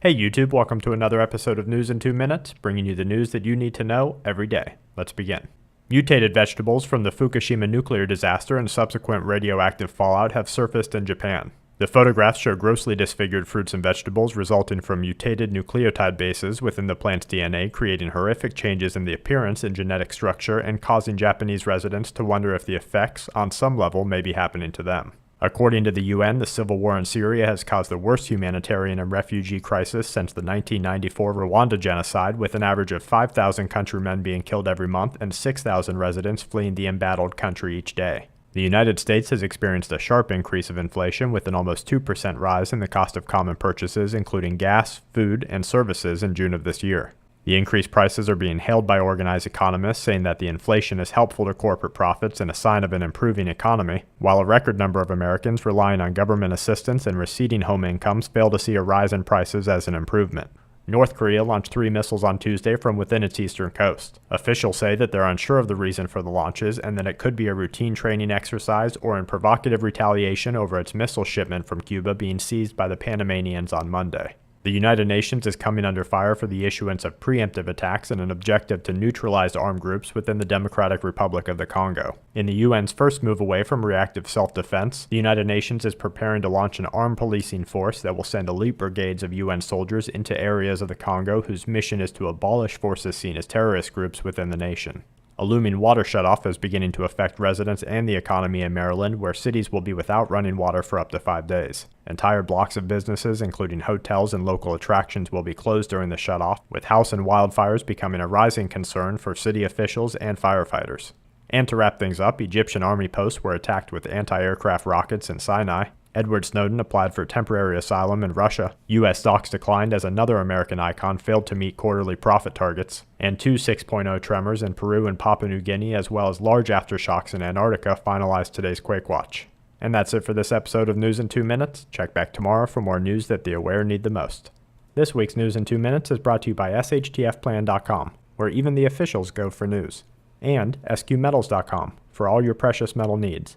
Hey YouTube, welcome to another episode of News in 2 Minutes, bringing you the news that you need to know every day. Let's begin. Mutated vegetables from the Fukushima nuclear disaster and subsequent radioactive fallout have surfaced in Japan. The photographs show grossly disfigured fruits and vegetables resulting from mutated nucleotide bases within the plant's DNA, creating horrific changes in the appearance and genetic structure and causing Japanese residents to wonder if the effects, on some level, may be happening to them. According to the UN, the civil war in Syria has caused the worst humanitarian and refugee crisis since the 1994 Rwanda genocide, with an average of 5,000 countrymen being killed every month and 6,000 residents fleeing the embattled country each day. The United States has experienced a sharp increase of inflation, with an almost 2% rise in the cost of common purchases, including gas, food, and services in June of this year. The increased prices are being hailed by organized economists, saying that the inflation is helpful to corporate profits and a sign of an improving economy, while a record number of Americans relying on government assistance and receding home incomes fail to see a rise in prices as an improvement. North Korea launched 3 missiles on Tuesday from within its eastern coast. Officials say that they're unsure of the reason for the launches and that it could be a routine training exercise or in provocative retaliation over its missile shipment from Cuba being seized by the Panamanians on Monday. The United Nations is coming under fire for the issuance of preemptive attacks in an objective to neutralize armed groups within the Democratic Republic of the Congo. In the UN's first move away from reactive self-defense, the United Nations is preparing to launch an armed policing force that will send elite brigades of UN soldiers into areas of the Congo whose mission is to abolish forces seen as terrorist groups within the nation. A looming water shutoff is beginning to affect residents and the economy in Maryland, where cities will be without running water for up to 5 days. Entire blocks of businesses, including hotels and local attractions, will be closed during the shutoff, with house and wildfires becoming a rising concern for city officials and firefighters. And to wrap things up, Egyptian army posts were attacked with anti-aircraft rockets in Sinai. Edward Snowden applied for temporary asylum in Russia. U.S. stocks declined as another American icon failed to meet quarterly profit targets. And 2 6.0 tremors in Peru and Papua New Guinea, as well as large aftershocks in Antarctica, finalized today's Quake Watch. And that's it for this episode of News in 2 Minutes. Check back tomorrow for more news that the aware need the most. This week's News in 2 Minutes is brought to you by SHTFplan.com, where even the officials go for news, and SQmetals.com for all your precious metal needs.